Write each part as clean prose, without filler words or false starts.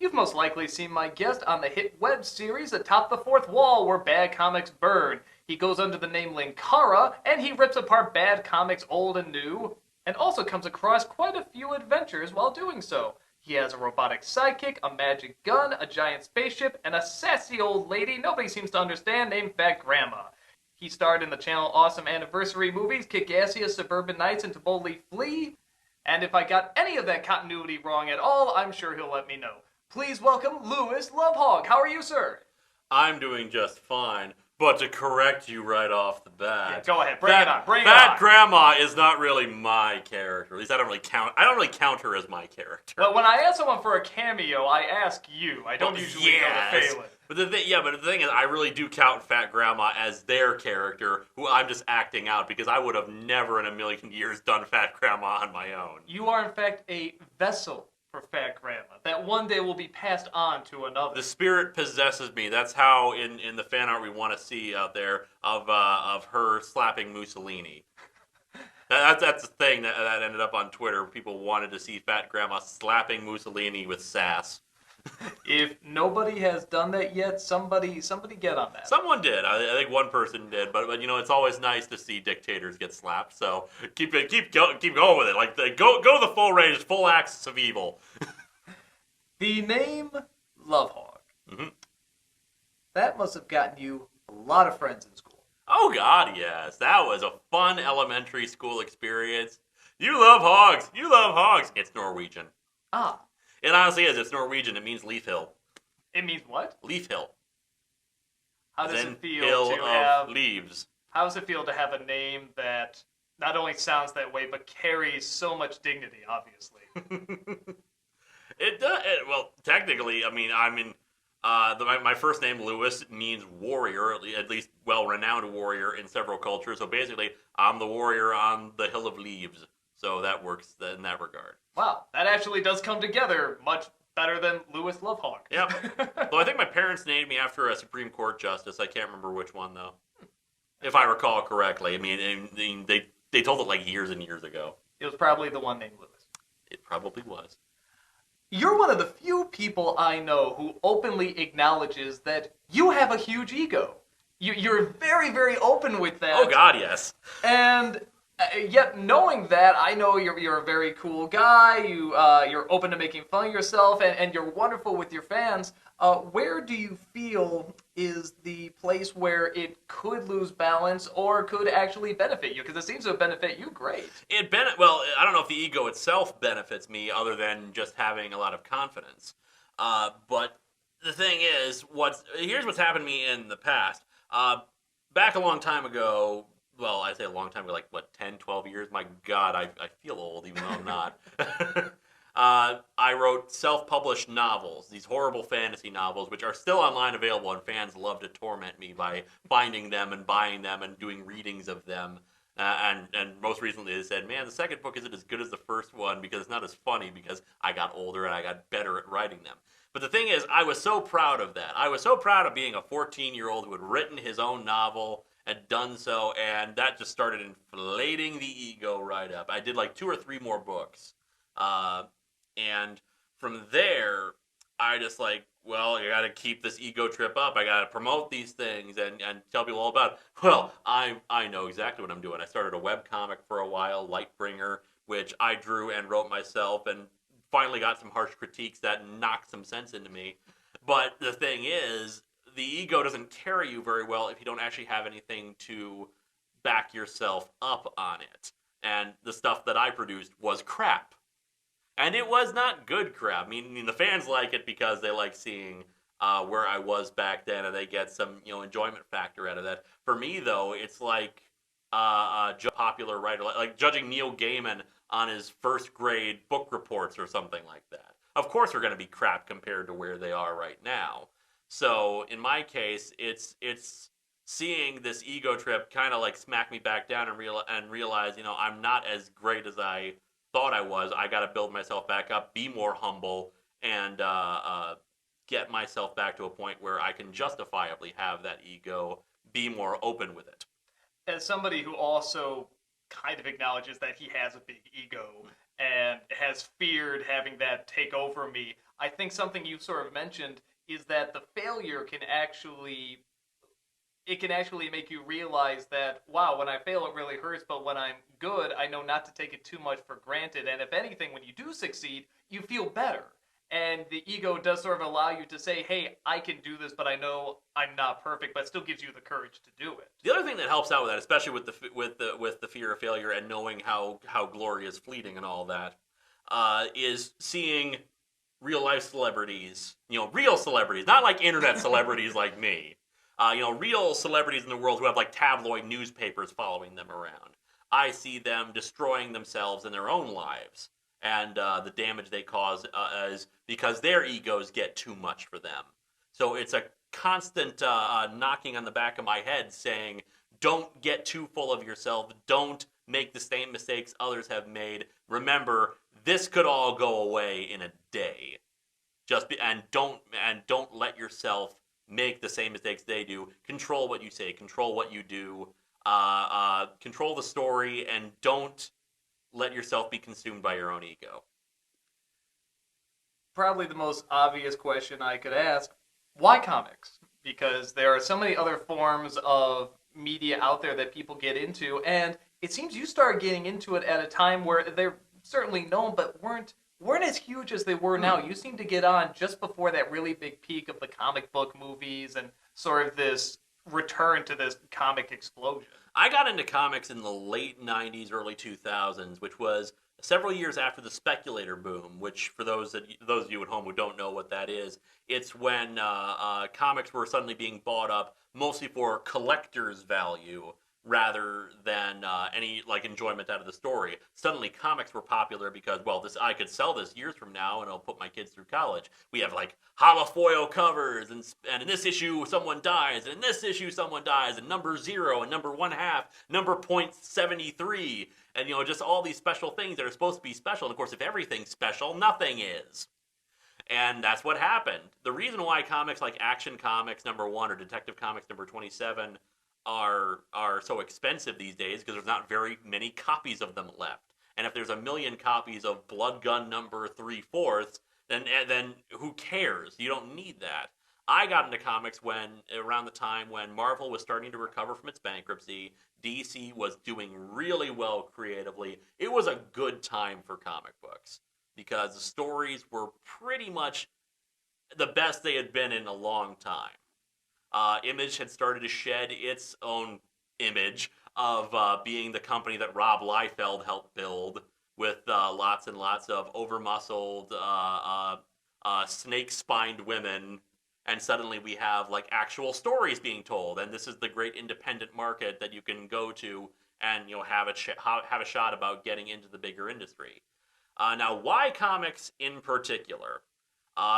You've most likely seen my guest on the hit web series Atop the Fourth Wall, where bad comics burn. He goes under the name Linkara, and he rips apart bad comics old and new, and also comes across quite a few adventures while doing so. He has a robotic sidekick, a magic gun, a giant spaceship, and a sassy old lady nobody seems to understand named Fat Grandma. He starred in the channel Awesome Anniversary movies, Kick-Assia, Suburban Nights, and To Boldly Flee. And if I got any of that continuity wrong at all, I'm sure he'll let me know. Please welcome Louis Lovhaug. How are you, sir? I'm doing just fine. But to correct you right off the bat, Yeah, go ahead, bring it on. Fat Grandma is not really my character. At least I don't really count her as my character. Well, when I ask someone for a cameo, I ask you. I don't usually go to Phelan. But the thing is, I really do count Fat Grandma as their character, who I'm just acting out because I would have never in a million years done Fat Grandma on my own. You are, in fact, a vessel for Fat Grandma that one day will be passed on to another. The spirit possesses me. That's how, in the fan art we want to see out there of her slapping Mussolini. That's the thing that ended up on Twitter. People wanted to see Fat Grandma slapping Mussolini with sass. If nobody has done that yet, somebody get on that. Someone did. I think one person did, but it's always nice to see dictators get slapped. So keep going with it. Like go the full range, full axis of evil. The name Lovhaug. Mm-hmm. That must have gotten you a lot of friends in school. Oh God, yes. That was a fun elementary school experience. You love hogs. You love hogs. It's Norwegian. Ah. It honestly is. It's Norwegian. It means leaf hill. It means what? Leaf hill. How does it feel hill to of have leaves? How does it feel to have a name that not only sounds that way but carries so much dignity? Obviously. It does. Well, technically, my first name Louis means warrior, at least well-renowned warrior in several cultures. So basically, I'm the warrior on the hill of leaves. So that works in that regard. Wow, that actually does come together much better than Louis Lovhaug. Yep. Though I think my parents named me after a Supreme Court justice. I can't remember which one, though. If I recall correctly. They told it like years and years ago. It was probably the one named Louis. It probably was. You're one of the few people I know who openly acknowledges that you have a huge ego. You're very, very open with that. Oh, God, yes. And yet, knowing that, I know you're a very cool guy. You're open to making fun of yourself, and you're wonderful with your fans. Where do you feel is the place where it could lose balance or could actually benefit you? Because it seems to benefit you great. Well, I don't know if the ego itself benefits me other than just having a lot of confidence. But the thing is, here's what's happened to me in the past. Back a long time ago, well, I say a long time ago, 10, 12 years? My God, I feel old even though I'm not. I wrote self-published novels, these horrible fantasy novels, which are still online available, and fans love to torment me by finding them and buying them and doing readings of them. And most recently they said, man, the second book isn't as good as the first one because it's not as funny because I got older and I got better at writing them. But the thing is, I was so proud of that. I was so proud of being a 14-year-old who had written his own novel, had done so, and that just started inflating the ego right up. I did 2 or 3 more books. And from there, I just I got to keep this ego trip up. I got to promote these things and tell people all about it. Well, I know exactly what I'm doing. I started a webcomic for a while, Lightbringer, which I drew and wrote myself and finally got some harsh critiques that knocked some sense into me. But the thing is, the ego doesn't carry you very well if you don't actually have anything to back yourself up on it. And the stuff that I produced was crap. And it was not good crap. I mean, the fans like it because they like seeing where I was back then, and they get some, enjoyment factor out of that. For me, though, it's like a popular writer, like judging Neil Gaiman on his first grade book reports or something like that. Of course, they're going to be crap compared to where they are right now. So in my case, it's seeing this ego trip kind of smack me back down and realize, I'm not as great as I thought I was. I got to build myself back up, be more humble, and get myself back to a point where I can justifiably have that ego, be more open with it. As somebody who also kind of acknowledges that he has a big ego, and has feared having that take over me. I think something you sort of mentioned is that the failure can actually make you realize that, wow, when I fail it really hurts, but when I'm good, I know not to take it too much for granted. And if anything, when you do succeed, you feel better. And the ego does sort of allow you to say, hey, I can do this, but I know I'm not perfect, but it still gives you the courage to do it. The other thing that helps out with that, especially with the fear of failure and knowing how glory is fleeting and all that, is seeing real life celebrities. Real celebrities, not like internet celebrities like me. Real celebrities in the world who have like tabloid newspapers following them around. I see them destroying themselves in their own lives, and the damage they cause is because their egos get too much for them. So it's a constant knocking on the back of my head saying, don't get too full of yourself. Don't make the same mistakes others have made. Remember, this could all go away in a day. And don't let yourself make the same mistakes they do. Control what you say. Control what you do. Control the story, and don't let yourself be consumed by your own ego. Probably the most obvious question I could ask: why comics? Because there are so many other forms of media out there that people get into, and it seems you started getting into it at a time where they're certainly known, but weren't as huge as they were now. You seem to get on just before that really big peak of the comic book movies and sort of this return to this comic explosion. I got into comics in the late 90s, early 2000s, which was several years after the speculator boom, which for those of you at home who don't know what that is, it's when comics were suddenly being bought up mostly for collector's value rather than any like enjoyment out of the story. Suddenly comics were popular because, well, this I could sell this years from now and I'll put my kids through college. We have like holofoil covers, and in this issue someone dies, and in this issue someone dies, and number 0 and number 1/2, number .73, and just all these special things that are supposed to be special. And of course, if everything's special, nothing is. And that's what happened. The reason why comics like Action Comics #1 or Detective Comics #27 are so expensive these days because there's not very many copies of them left. And if there's a million copies of Blood Gun number 3/4, then who cares? You don't need that. I got into comics around the time when Marvel was starting to recover from its bankruptcy. DC was doing really well creatively. It was a good time for comic books because the stories were pretty much the best they had been in a long time. Image had started to shed its own image of being the company that Rob Liefeld helped build with lots and lots of over-muscled, snake-spined women, and suddenly we have like actual stories being told, and this is the great independent market that you can go to and have a shot about getting into the bigger industry. Now, why comics in particular?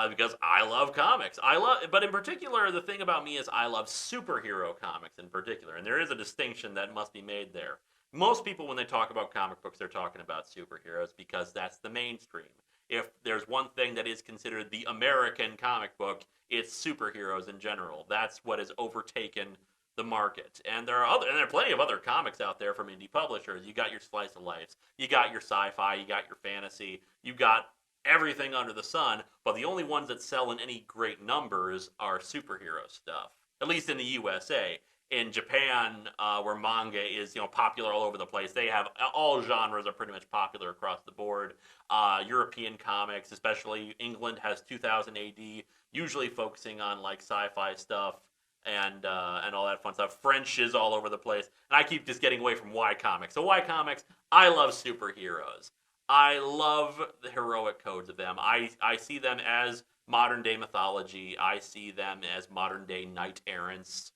Because I love comics. But in particular, the thing about me is I love superhero comics in particular, and there is a distinction that must be made there. Most people, when they talk about comic books, they're talking about superheroes because that's the mainstream. If there's one thing that is considered the American comic book, it's superheroes in general. That's what has overtaken the market. And there are plenty of other comics out there from indie publishers. You got your slice of life, you got your sci-fi, you got your fantasy, you got everything under the sun, but the only ones that sell in any great numbers are superhero stuff, at least in the USA. In Japan, where manga is popular all over the place, they have all genres are pretty much popular across the board. European comics, especially England, has 2000 AD, usually focusing on like sci-fi stuff and all that fun stuff. French is all over the place, and I keep just getting away from why comics. So why comics? I love superheroes. I love the heroic codes of them. I see them as modern day mythology. I see them as modern day knight errants.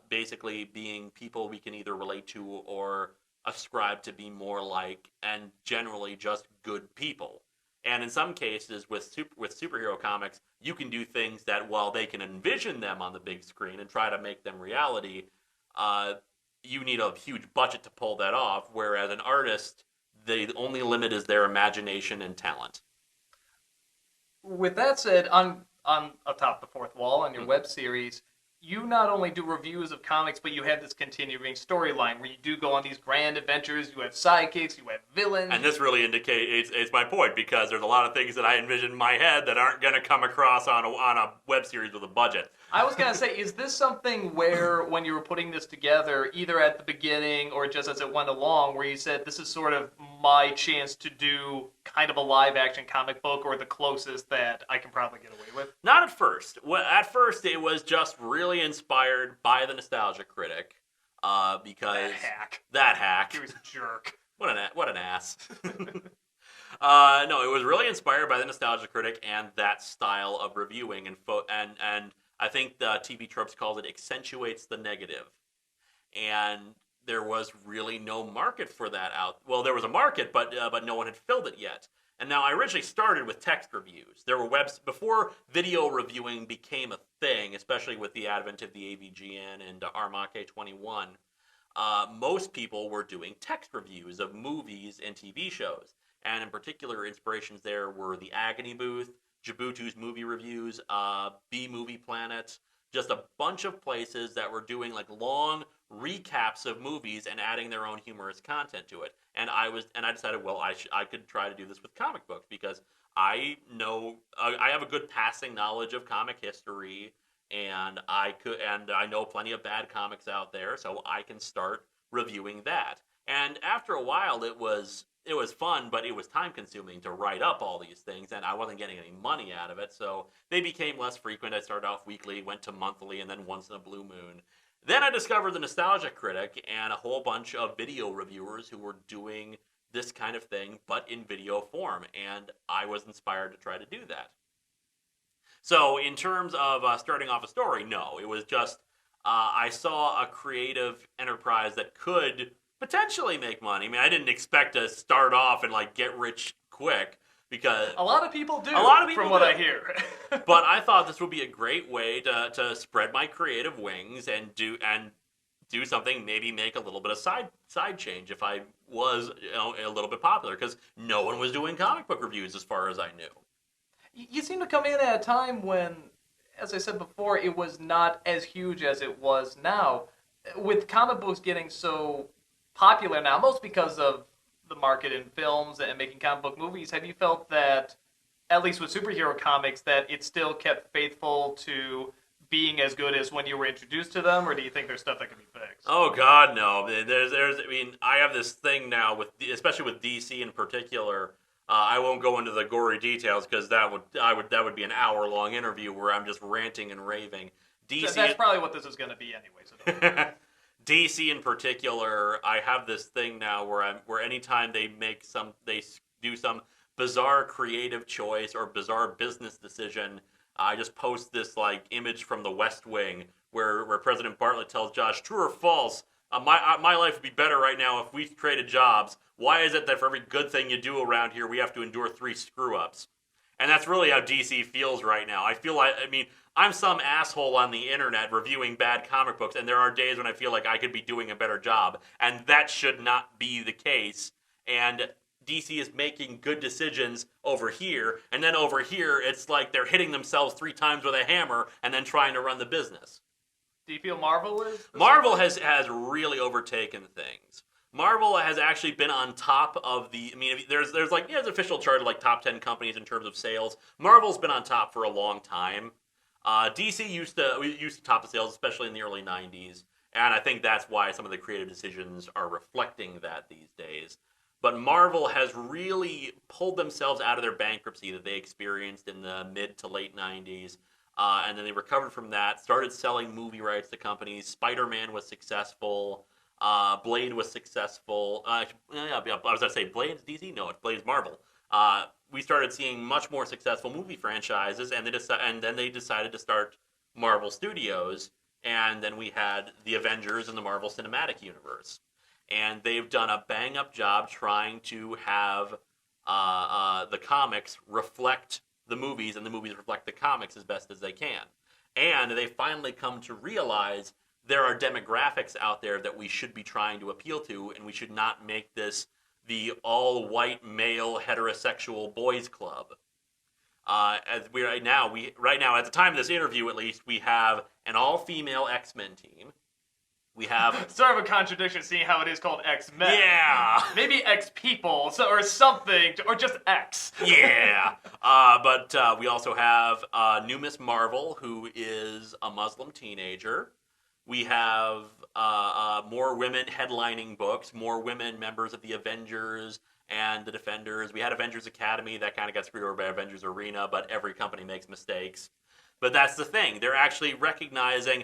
Basically being people we can either relate to or ascribe to be more like, and generally just good people. And in some cases, with superhero comics, you can do things that, while they can envision them on the big screen and try to make them reality, you need a huge budget to pull that off. Whereas an artist, the only limit is their imagination and talent. With that said, on atop the fourth wall on your web series, you not only do reviews of comics, but you have this continuing storyline where you do go on these grand adventures. You have sidekicks, you have villains. And this really indicates it's my point, because there's a lot of things that I envision in my head that aren't going to come across on a web series with a budget. I was going to say, is this something where, when you were putting this together, either at the beginning or just as it went along, where you said, this is sort of my chance to do kind of a live-action comic book, or the closest that I can probably get away with? Not at first. At first, it was just really inspired by the Nostalgia Critic, because... That hack. He was a jerk. What an ass. No, it was really inspired by the Nostalgia Critic and that style of reviewing, and I think the TV Tropes calls it accentuates the negative. And there was really no market for that out. Well, there was a market, but no one had filled it yet. And now I originally started with text reviews. There were before video reviewing became a thing, especially with the advent of the AVGN and Armake 21. Most people were doing text reviews of movies and TV shows. And in particular, inspirations there were the Agony Booth, Jabutu's movie reviews, B-Movie Planet, just a bunch of places that were doing like long recaps of movies and adding their own humorous content to it. And I decided, well, I could try to do this with comic books, because I know I have a good passing knowledge of comic history, and I know plenty of bad comics out there, so I can start reviewing that. And after a while, it was fun, but it was time-consuming to write up all these things, and I wasn't getting any money out of it, so they became less frequent. I started off weekly, went to monthly, and then once in a blue moon. Then I discovered the Nostalgia Critic and a whole bunch of video reviewers who were doing this kind of thing, but in video form, and I was inspired to try to do that. So in terms of starting off a story, no, it was just I saw a creative enterprise that could potentially make money. I mean, I didn't expect to start off and like get rich quick, because a lot of people do. From what I hear. But I thought this would be a great way to spread my creative wings and do something. Maybe make a little bit of side change if I was a little bit popular, because no one was doing comic book reviews as far as I knew. You seem to come in at a time when, as I said before, it was not as huge as it was now. With comic books getting so popular now, most because of the market in films and making comic book movies, have you felt that, at least with superhero comics, that it still kept faithful to being as good as when you were introduced to them, or do you think there's stuff that can be fixed? Oh God, no. I mean, I have this thing now especially with DC in particular. I won't go into the gory details, because that would be an hour-long interview where I'm just ranting and raving. That's probably what this is going to be anyway. So DC in particular, I have this thing now where anytime they do some bizarre creative choice or bizarre business decision, I just post this like image from The West Wing where President Bartlett tells Josh, true or false, my life would be better right now if we traded jobs. Why is it that for every good thing you do around here, we have to endure 3 screw-ups? And that's really how DC feels right now. I'm some asshole on the internet reviewing bad comic books, and there are days when I feel like I could be doing a better job, and that should not be the case. And DC is making good decisions over here, and then over here, it's like they're hitting themselves 3 times with a hammer and then trying to run the business. Do you feel Marvel is? Marvel has really overtaken things. Marvel has actually been on top of there's official chart of like top 10 companies in terms of sales. Marvel's been on top for a long time. DC used to top the sales, especially in the early 90s, and I think that's why some of the creative decisions are reflecting that these days. But Marvel has really pulled themselves out of their bankruptcy that they experienced in the mid to late 90s, and then they recovered from that, started selling movie rights to companies. Spider-Man was successful. Blade was successful. I was going to say Blade's DC? No, Blade's Marvel. We started seeing much more successful movie franchises, and then they decided to start Marvel Studios, and then we had the Avengers and the Marvel Cinematic Universe. And they've done a bang-up job trying to have the comics reflect the movies, and the movies reflect the comics as best as they can. And they finally come to realize there are demographics out there that we should be trying to appeal to, and we should not make this the all-white male heterosexual boys club. As we right now at the time of this interview, at least, we have an all-female X-Men team. We have sort of a contradiction, seeing how it is called X-Men. Yeah. Maybe X-People, or something, or just X. Yeah. But we also have new Miss Marvel, who is a Muslim teenager. We have more women headlining books, more women members of the Avengers and the Defenders. We had Avengers Academy, that kind of got screwed over by Avengers Arena, but every company makes mistakes. But that's the thing. They're actually recognizing,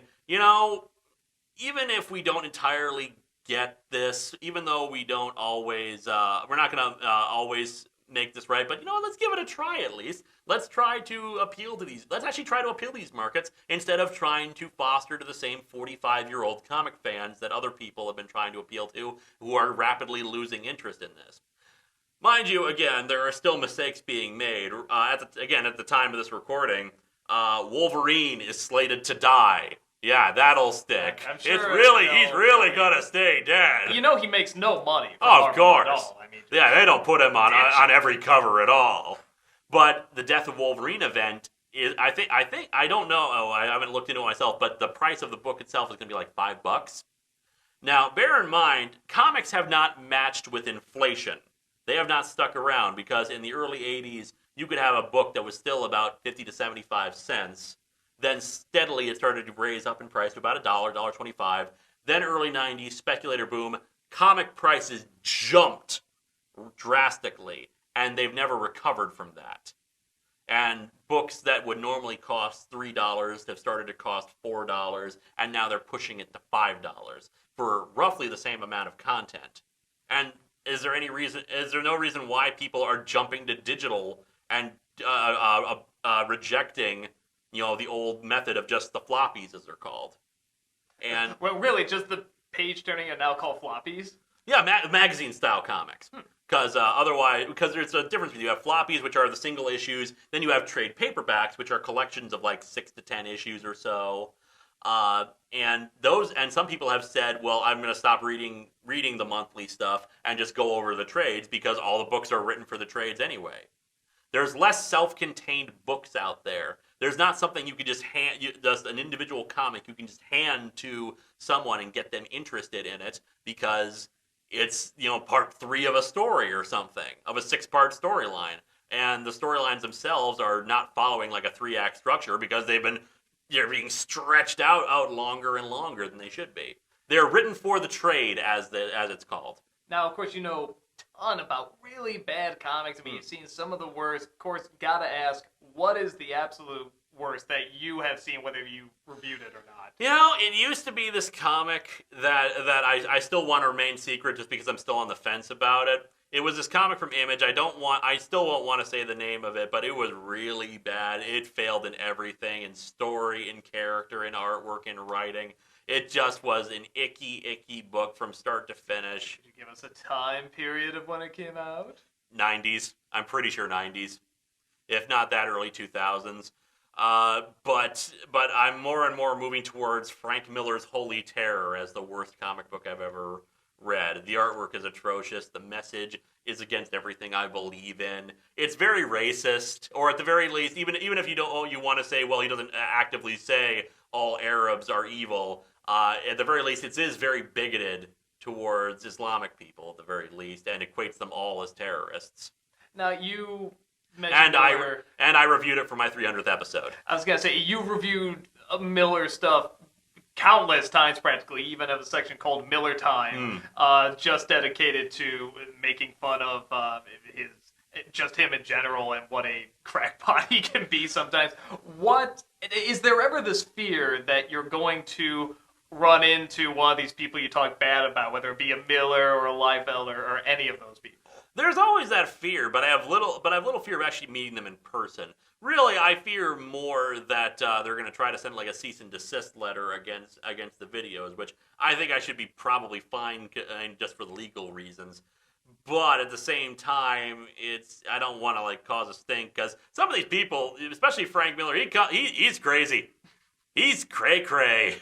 even if we don't entirely get this, even though we don't always, we're not going to always make this right, but let's give it a try at least. Let's try to appeal to these. Let's actually try to appeal to these markets instead of trying to foster to the same 45-year-old comic fans that other people have been trying to appeal to, who are rapidly losing interest in this. Mind you, again, there are still mistakes being made. At the time of this recording, Wolverine is slated to die. Yeah, that'll stick. I'm sure he's really gonna stay dead. He makes no money. Of course. At all. They don't put him on every cover at all. But the Death of Wolverine event is, I don't know. Oh, I haven't looked into it myself, but the price of the book itself is gonna be like $5. Now, bear in mind, comics have not matched with inflation. They have not stuck around, because in the early 80s, you could have a book that was still about 50 to 75 cents. Then steadily it started to raise up in price to about $1, $1.25. Then early 90s, speculator boom, comic prices jumped drastically, and they've never recovered from that. And books that would normally cost $3 have started to cost $4, and now they're pushing it to $5 for roughly the same amount of content. And is there no reason why people are jumping to digital and rejecting the old method of just the floppies, as they're called? And well, really, just the page turning are now called floppies? Yeah, magazine style comics. Because because there's a difference. You have floppies, which are the single issues. Then you have trade paperbacks, which are collections of like 6 to 10 issues or so. And some people have said, well, I'm going to stop reading the monthly stuff and just go over the trades, because all the books are written for the trades anyway. There's less self-contained books out there. There's not something you can just just an individual comic you can just hand to someone and get them interested in it, because it's, part 3 of a story or something, of a 6-part storyline. And the storylines themselves are not following like a 3-act structure, because they're being stretched out longer and longer than they should be. They're written for the trade, as it's called. Now, of course, ton about really bad comics. You've seen some of the worst. Of course, gotta ask, what is the absolute worst that you have seen, whether you reviewed it or not? It used to be this comic that I still want to remain secret, just because I'm still on the fence about it. It was this comic from Image. I still won't want to say the name of it, but it was really bad. It failed in everything, in story, in character, in artwork, in writing. It just was an icky book from start to finish. Could you give us a time period of when it came out? 90s. I'm pretty sure 90s. If not that, early 2000s. But I'm more and more moving towards Frank Miller's Holy Terror as the worst comic book I've ever read. The artwork is atrocious. The message is against everything I believe in. It's very racist, or at the very least, even if you want to say, well, he doesn't actively say all Arabs are evil. At the very least, it is very bigoted towards Islamic people, at the very least, and equates them all as terrorists. Now, you mentioned Miller. And I reviewed it for my 300th episode. I was going to say, you reviewed Miller stuff countless times, practically, even of a section called Miller Time, just dedicated to making fun of just him in general and what a crackpot he can be sometimes. Is there ever this fear that you're going to run into one of these people you talk bad about, whether it be a Miller or a Liefeld or any of those people? There's always that fear, but I have little fear of actually meeting them in person. Really, I fear more that they're going to try to send like a cease and desist letter against the videos, which I think I should be probably fine just for the legal reasons. But at the same time, I don't want to like cause a stink, because some of these people, especially Frank Miller, he's crazy. He's cray-cray.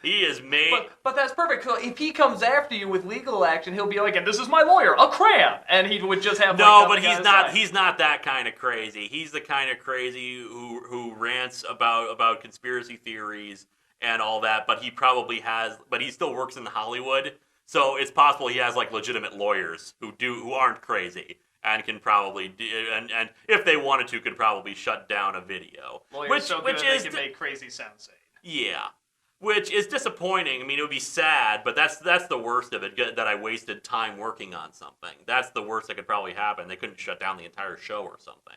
He is made. But that's perfect. So if he comes after you with legal action, he'll be like, and this is my lawyer, a crab. And he would just have No, like, but he's not. He's not that kind of crazy. He's the kind of crazy who rants about conspiracy theories and all that. But he probably has. But he still works in Hollywood, so it's possible he has like legitimate lawyers who aren't crazy and can probably and if they wanted to, could probably shut down a video. Lawyers so good they can make crazy sound sane. Yeah. Which is disappointing. I mean, it would be sad, but that's the worst of it, that I wasted time working on something. That's the worst that could probably happen. They couldn't shut down the entire show or something.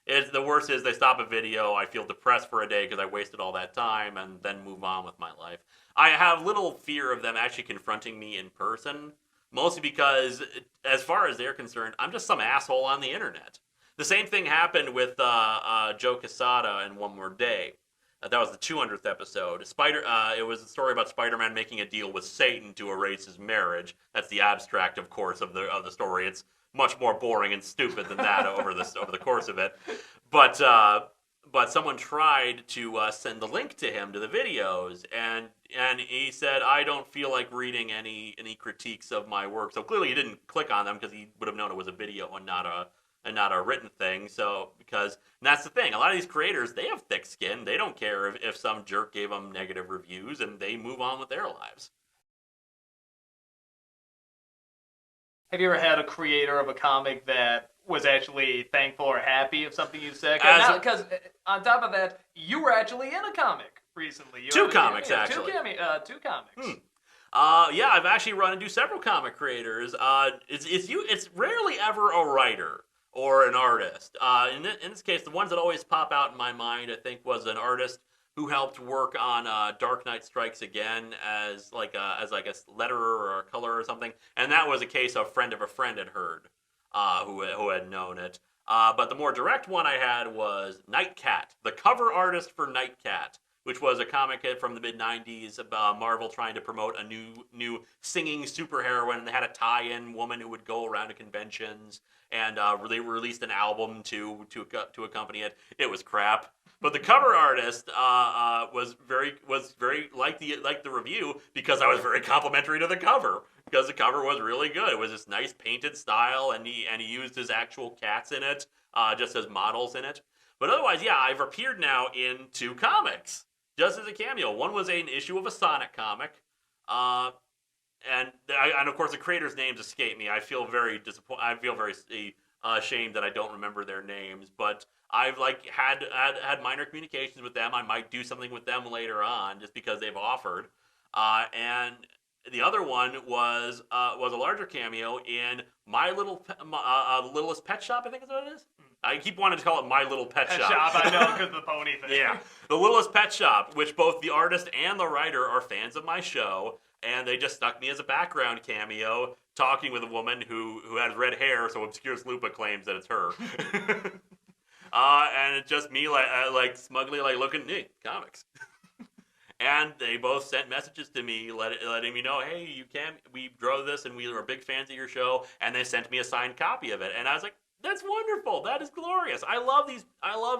The worst is they stop a video, I feel depressed for a day because I wasted all that time, and then move on with my life. I have little fear of them actually confronting me in person, mostly because, as far as they're concerned, I'm just some asshole on the internet. The same thing happened with Joe Quesada in One More Day. That was the 200th episode. It was a story about Spider-Man making a deal with Satan to erase his marriage. That's the abstract, of course, of the story. It's much more boring and stupid than that over the course of it. But someone tried to send the link to him to the videos, and he said, "I don't feel like reading any critiques of my work." So clearly, he didn't click on them because he would have known it was a video and not a written thing. So and that's the thing. A lot of these creators, they have thick skin. They don't care if some jerk gave them negative reviews, and they move on with their lives. Have you ever had a creator of a comic that was actually thankful or happy of something you said? Because on top of that, you were actually in a comic recently. Two comics, actually. Two comics. Yeah, I've actually run into several comic creators. It's rarely ever a writer or an artist. In this case, the ones that always pop out in my mind, I think, was an artist who helped work on Dark Knight Strikes Again as like a letterer or a color or something, and that was a case of friend of a friend had heard, who had known it. But the more direct one I had was Nightcat, the cover artist for Nightcat, which was a comic from the mid-'90s about Marvel trying to promote a new singing superheroine, and they had a tie-in woman who would go around to conventions, and they released an album to accompany it. It was crap. But the cover artist was very liked the review because I was very complimentary to the cover, because the cover was really good. It was this nice painted style, and he used his actual cats in it, just as models in it. But otherwise, yeah, I've appeared now in 2 comics, just as a cameo. One was an issue of a Sonic comic, and of course the creators' names escape me. I feel very disappointed. I feel very ashamed that I don't remember their names, but I've had minor communications with them. I might do something with them later on, just because they've offered. And the other one was a larger cameo in My Littlest Pet Shop, I think is what it is. I keep wanting to call it My Little Pet Shop. I know, because of the pony thing. Yeah, The Littlest Pet Shop, which both the artist and the writer are fans of my show, and they just stuck me as a background cameo, talking with a woman who has red hair, so Obscurus Lupa claims that it's her. And it's just me like smugly looking, hey, comics. And they both sent messages to me letting me know, hey, we drove this and we were big fans of your show, and they sent me a signed copy of it. And I was like, that's wonderful. That is glorious. I love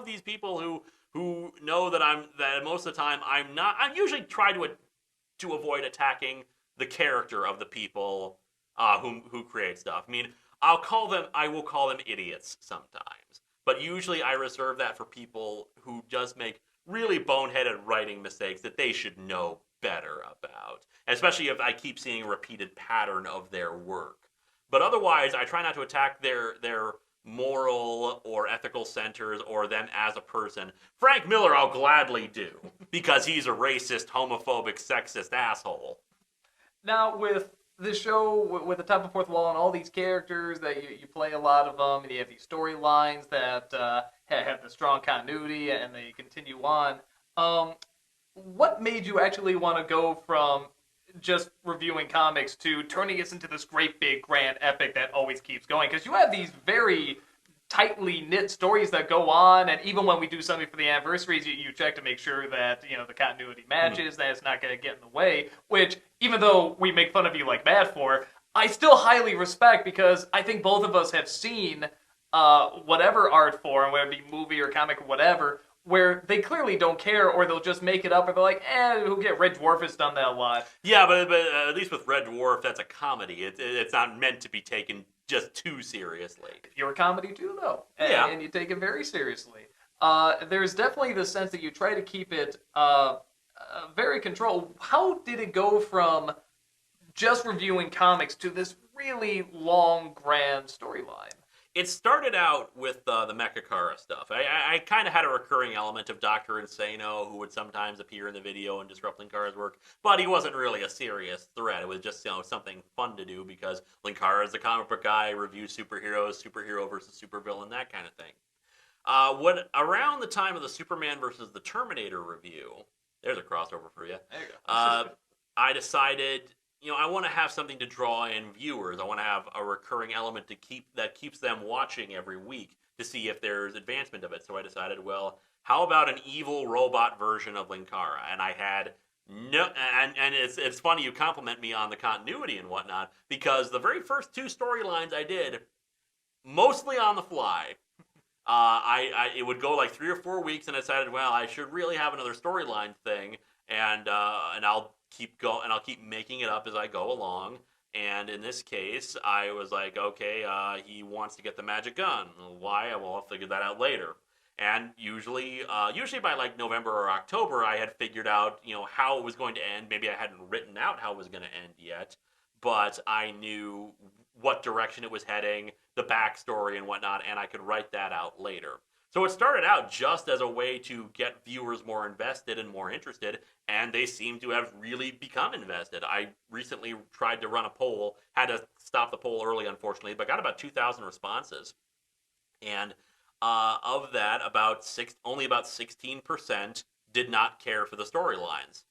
these people who know that most of the time I usually try to avoid attacking the character of the people who create stuff. I mean, I will call them idiots sometimes, but usually I reserve that for people who just make really boneheaded writing mistakes that they should know better about, especially if I keep seeing a repeated pattern of their work. But otherwise, I try not to attack their moral or ethical centers or them as a person. Frank Miller I'll gladly do, because he's a racist, homophobic, sexist asshole. Now, with this show, with the Top of Fourth Wall and all these characters that you play a lot of them, and you have these storylines that have the strong continuity and they continue on, what made you actually want to go from just reviewing comics to turning this into this great big grand epic that always keeps going? Because you have these very tightly knit stories that go on, and even when we do something for the anniversaries, you check to make sure that the continuity matches, that it's not going to get in the way, which, even though we make fun of you like that for, I still highly respect, because I think both of us have seen whatever art form, whether it be movie or comic or whatever, where they clearly don't care, or they'll just make it up, or they're like, who get Red Dwarf has done that a lot. Yeah, but at least with Red Dwarf, that's a comedy. It's not meant to be taken just too seriously. You're a comedy too, though, and you take it very seriously. There's definitely the sense that you try to keep it very controlled. How did it go from just reviewing comics to this really long, grand storyline? It started out with the Mechakara stuff. I kind of had a recurring element of Dr. Insano, who would sometimes appear in the video and disrupt Linkara's work, but he wasn't really a serious threat. It was just something fun to do because Linkara is the comic book guy, reviews superheroes, superhero versus supervillain, that kind of thing. Around the time of the Superman versus the Terminator review, there's a crossover for you. There you go. I decided, I want to have something to draw in viewers. I want to have a recurring element that keeps them watching every week to see if there's advancement of it. So I decided, well, how about an evil robot version of Linkara? And I had and it's funny you compliment me on the continuity and whatnot, because the very first 2 storylines I did, mostly on the fly. It would go like 3 or 4 weeks, and I decided, well, I should really have another storyline thing, and I'll keep making it up as I go along. And in this case, I was like, okay, he wants to get the magic gun. Why? Well, I'll figure that out later. And usually by like November or October, I had figured out, how it was going to end. Maybe I hadn't written out how it was going to end yet, but I knew what direction it was heading, the backstory and whatnot, and I could write that out later. So it started out just as a way to get viewers more invested and more interested, and they seem to have really become invested. I recently tried to run a poll, had to stop the poll early, unfortunately, but got about 2,000 responses. And of that, only about 16% did not care for the storylines.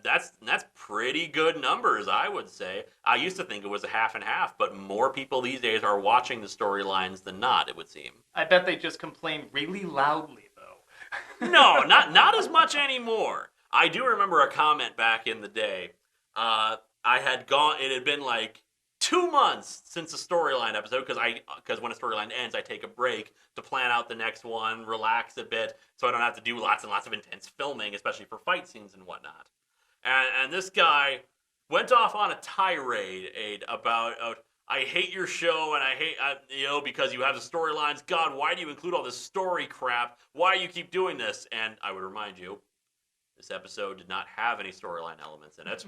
That's pretty good numbers, I would say. I used to think it was a half and half, but more people these days are watching the storylines than not, it would seem. I bet they just complain really loudly, though. No, not as much anymore. I do remember a comment back in the day. It had been like 2 months since a storyline episode, because when a storyline ends, I take a break to plan out the next one, relax a bit, so I don't have to do lots and lots of intense filming, especially for fight scenes and whatnot. And this guy went off on a tirade about, I hate your show, and I hate, because you have the storylines. God, why do you include all this story crap? Why do you keep doing this? And I would remind you, this episode did not have any storyline elements in it.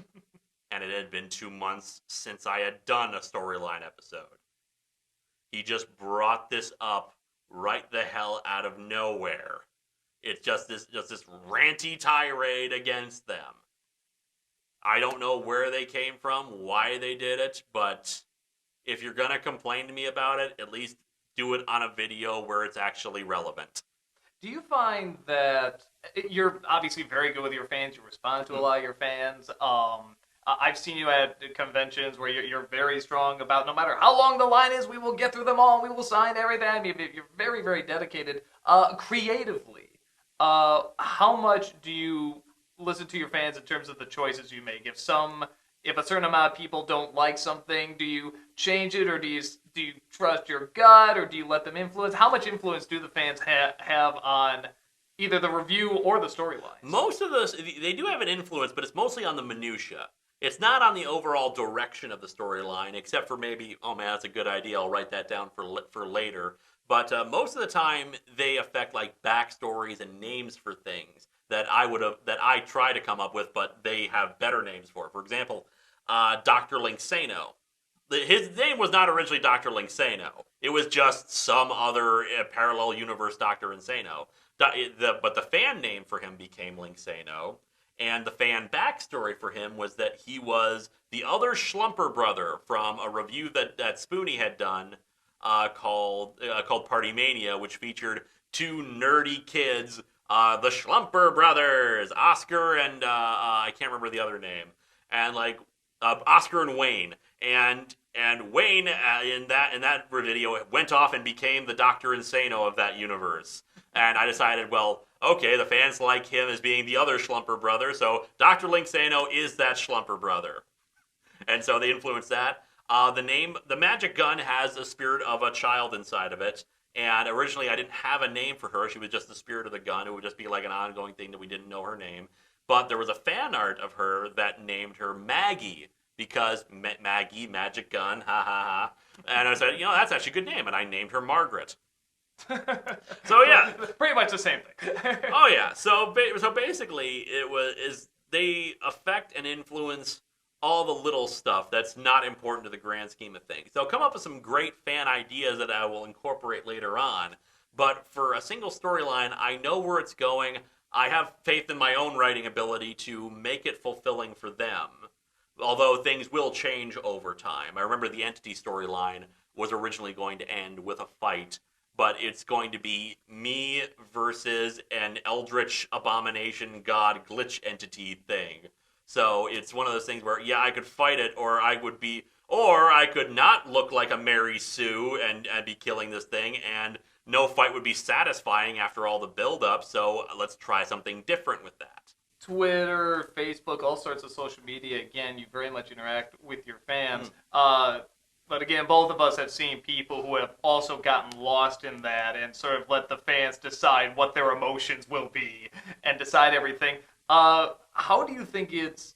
And it had been 2 months since I had done a storyline episode. He just brought this up right the hell out of nowhere. It's just this ranty tirade against them. I don't know where they came from, why they did it, but if you're going to complain to me about it, at least do it on a video where it's actually relevant. Do you find that you're obviously very good with your fans, you respond to a lot of your fans, I've seen you at conventions where you're very strong about no matter how long the line is, we will get through them all, we will sign everything. I mean, you're very, very dedicated. Creatively, how much do you listen to your fans in terms of the choices you make? If a certain amount of people don't like something, do you change it, or do you trust your gut, or do you let them influence? How much influence do the fans have on either the review or the storylines? Most of those, they do have an influence, but it's mostly on the minutia. It's not on the overall direction of the storyline, except for maybe, oh man, that's a good idea, I'll write that down for later. But most of the time, they affect like backstories and names for things that I try to come up with, but they have better names for. For example, Dr. Linksano. His name was not originally Dr. Linksano. It was just some other parallel universe Dr. Insano. But the fan name for him became Linksano. And the fan backstory for him was that he was the other Schlumper brother from a review that Spoonie had done called Party Mania, which featured 2 nerdy kids, the Schlumper brothers, Oscar and I can't remember the other name, and like Oscar and Wayne, and Wayne in that video went off and became the Dr. Insano of that universe. And I decided, well, okay, the fans like him as being the other Schlumper brother, so Dr. Linksano is that Schlumper brother. And so they influenced that. The magic gun has a spirit of a child inside of it, And originally, I didn't have a name for her. She was just the spirit of the gun. It would just be like an ongoing thing that we didn't know her name. But there was a fan art of her that named her Maggie because Maggie, magic gun, ha ha ha. And I said, that's actually a good name. And I named her Margaret. So yeah, pretty much the same thing. Oh yeah. So basically, they affect and influence all the little stuff that's not important to the grand scheme of things. They'll come up with some great fan ideas that I will incorporate later on. But for a single storyline, I know where it's going. I have faith in my own writing ability to make it fulfilling for them. Although things will change over time. I remember the Entity storyline was originally going to end with a fight, but it's going to be me versus an eldritch abomination god glitch entity thing. So it's one of those things where, I could fight it, or I could not look like a Mary Sue and be killing this thing, and no fight would be satisfying after all the build-up, so let's try something different with that. Twitter, Facebook, all sorts of social media, again, you very much interact with your fans. But again, both of us have seen people who have also gotten lost in that and sort of let the fans decide what their emotions will be and decide everything. What do you think is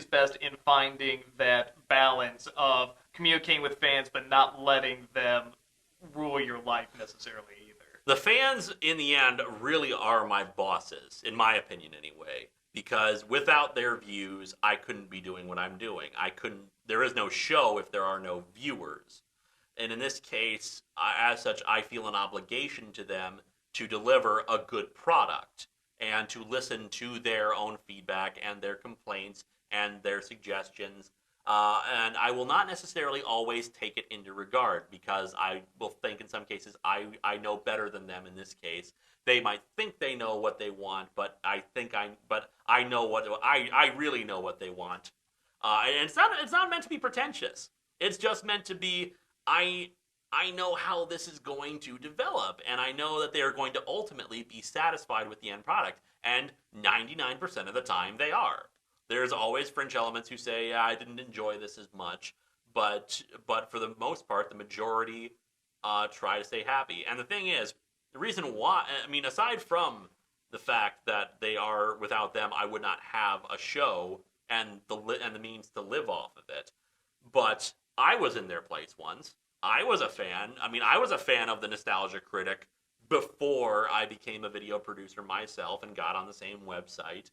best in finding that balance of communicating with fans but not letting them rule your life necessarily either? The fans, in the end, really are my bosses, in my opinion anyway. Because without their views, I couldn't be doing what I'm doing. There is no show if there are no viewers. And in this case, as such, I feel an obligation to them to deliver a good product and to listen to their own feedback and their complaints and their suggestions. And I will not necessarily always take it into regard because I will think in some cases I know better than them in this case. They might think they know what they want, but I really know what they want. And it's not meant to be pretentious. It's just meant to be, I know how this is going to develop, and I know that they are going to ultimately be satisfied with the end product, and 99% of the time they are. There's always fringe elements who say, I didn't enjoy this as much, but for the most part, the majority try to stay happy. And the thing is, the reason why, aside from the fact that they are, without them, I would not have a show and the means to live off of it. But I was in their place once. I was a fan. I was a fan of the Nostalgia Critic before I became a video producer myself and got on the same website.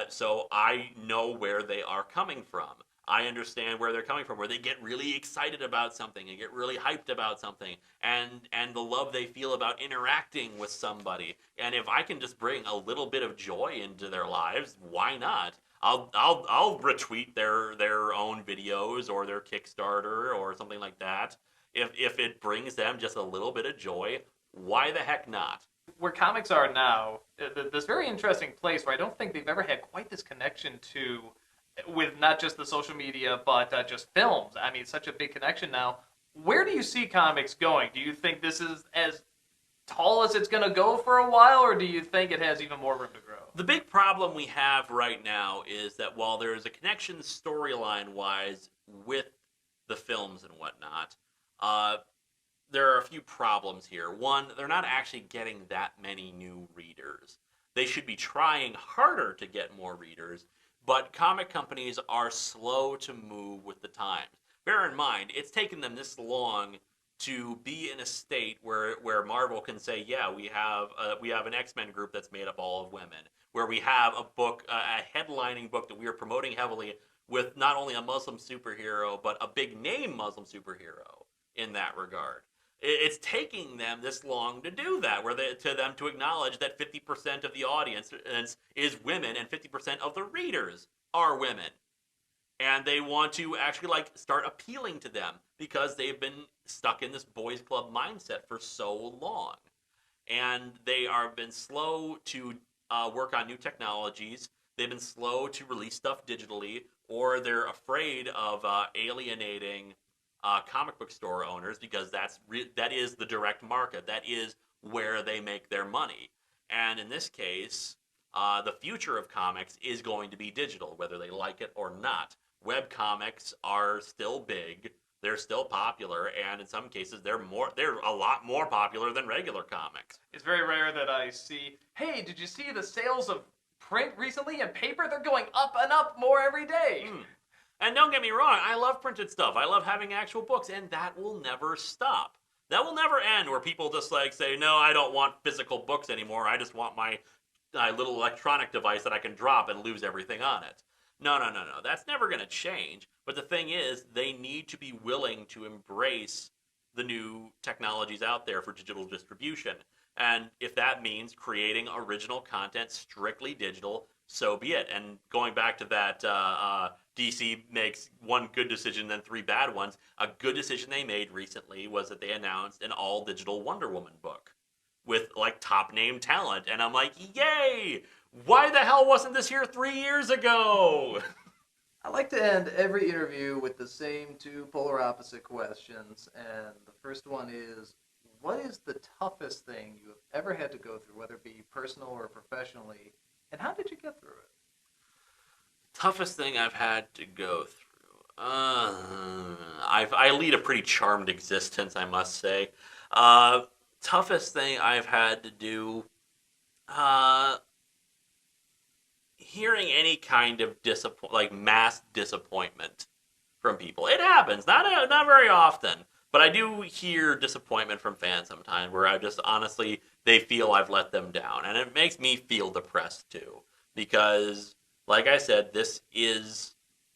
So I know where they are coming from. I understand where they're coming from, where they get really excited about something and get really hyped about something, and the love they feel about interacting with somebody. And if I can just bring a little bit of joy into their lives, why not? I'll retweet their own videos or their Kickstarter or something like that. If it brings them just a little bit of joy, why the heck not? Where comics are now, this very interesting place where I don't think they've ever had quite this connection with not just the social media, but just films. It's such a big connection now. Where do you see comics going? Do you think this is as tall as it's going to go for a while, or do you think it has even more room to grow? The big problem we have right now is that while there is a connection storyline-wise with the films and whatnot, there are a few problems here. One, they're not actually getting that many new readers. They should be trying harder to get more readers, but comic companies are slow to move with the times. Bear in mind, it's taken them this long to be in a state where Marvel can say, yeah, we have an X-Men group that's made up all of women, where we have a book, a headlining book that we are promoting heavily with not only a Muslim superhero, but a big name Muslim superhero in that regard. It's taking them this long to do that, to acknowledge that 50% of the audience is women and 50% of the readers are women. And they want to actually start appealing to them because they've been stuck in this boys club mindset for so long. And they have been slow to work on new technologies. They've been slow to release stuff digitally, or they're afraid of alienating comic book store owners because that is the direct market. That is where they make their money. And in this case, the future of comics is going to be digital, whether they like it or not. Web comics are still big. they're still popular, and in some cases they're a lot more popular than regular comics. It's very rare that I see, hey, did you see the sales of print recently and paper? They're going up and up more every day. And don't get me wrong, I love printed stuff. I love having actual books, and that will never stop. That will never end where people just like say, no, I don't want physical books anymore. I just want my little electronic device that I can drop and lose everything on it. No. That's never going to change. But the thing is, they need to be willing to embrace the new technologies out there for digital distribution. And if that means creating original content strictly digital, so be it. And going back to that, DC makes one good decision, then 3 bad ones. A good decision they made recently was that they announced an all-digital Wonder Woman book with like top name talent. And I'm like, yay! Why the hell wasn't this here 3 years ago? I like to end every interview with the same 2 polar opposite questions. And the first one is, what is the toughest thing you have ever had to go through, whether it be personal or professionally, and how did you get through it? Toughest thing I've had to go through. I lead a pretty charmed existence, I must say. Toughest thing I've had to do, hearing any kind of mass disappointment from people. It happens, not very often, but I do hear disappointment from fans sometimes where I just honestly, they feel I've let them down, and it makes me feel depressed too, because like I said,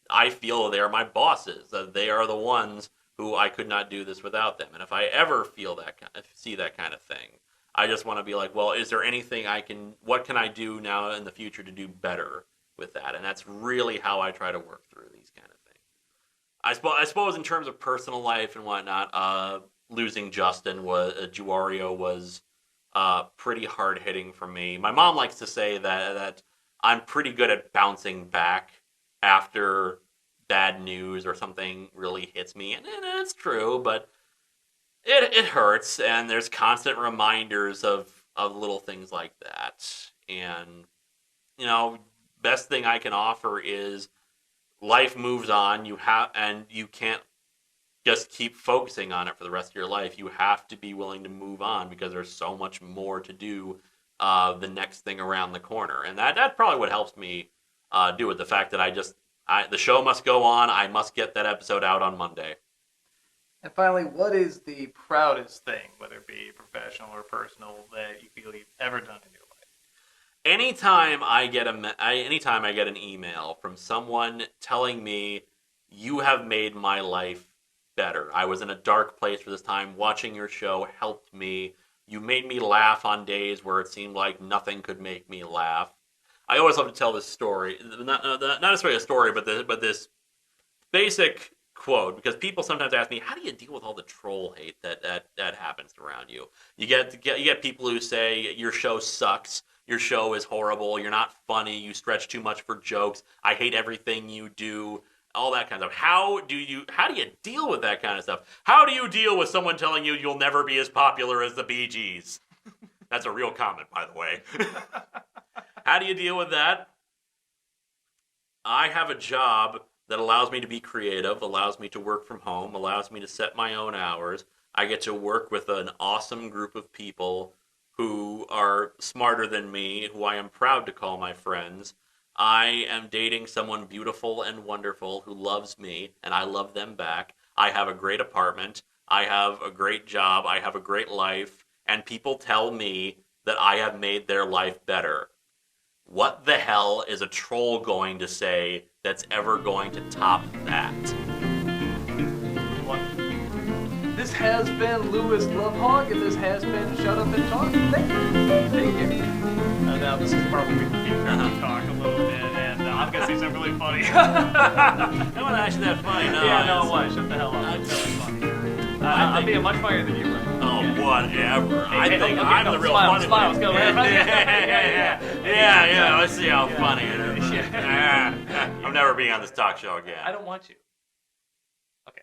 I feel they are my bosses. They are the ones who I could not do this without them. And if I ever see that kind of thing, I just want to be like, well, is there anything what can I do now in the future to do better with that? And that's really how I try to work through these kind of things. I suppose in terms of personal life and whatnot, losing Justin Juario was pretty hard hitting for me. My mom likes to say that I'm pretty good at bouncing back after bad news or something really hits me. And it's true, but it hurts, and there's constant reminders of little things like that. And, best thing I can offer is life moves on. You can't just keep focusing on it for the rest of your life. You have to be willing to move on because there's so much more to do the next thing around the corner. And that's probably what helps me do it. The fact that the show must go on. I must get that episode out on Monday. And finally, what is the proudest thing, whether it be professional or personal, that you feel you've ever done in your life? Anytime I get an email from someone telling me, you have made my life better. I was in a dark place for this time. Watching your show helped me. You made me laugh on days where it seemed like nothing could make me laugh. I always love to tell this story. Not necessarily a story, but this basic quote, because people sometimes ask me, how do you deal with all the troll hate that happens around you? You get people who say your show sucks, your show is horrible, you're not funny, you stretch too much for jokes, I hate everything you do, all that kind of stuff. How do you deal with that kind of stuff? How do you deal with someone telling you you'll never be as popular as the Bee Gees? That's a real comment, by the way. How do you deal with that? I have a job that allows me to be creative, allows me to work from home, allows me to set my own hours. I get to work with an awesome group of people who are smarter than me, who I am proud to call my friends. I am dating someone beautiful and wonderful who loves me, and I love them back. I have a great apartment. I have a great job. I have a great life. And people tell me that I have made their life better. What the hell is a troll going to say that's ever going to top that? This has been Lewis Lovhaug, and this has been Shut Up and Talk. Thank you. Now this is the part where we can talk a little bit, and I'm going to say something really funny. That wasn't actually that funny, no. Yeah, no, it was. Shut the hell up. It's really funny. I'm being much funnier than you, right? Oh, yeah. Whatever. Hey, I think I'm the real smile, funny smile, one. smile. Yeah. Let's see how funny it is. I'm never being on this talk show again. I don't want you. Okay.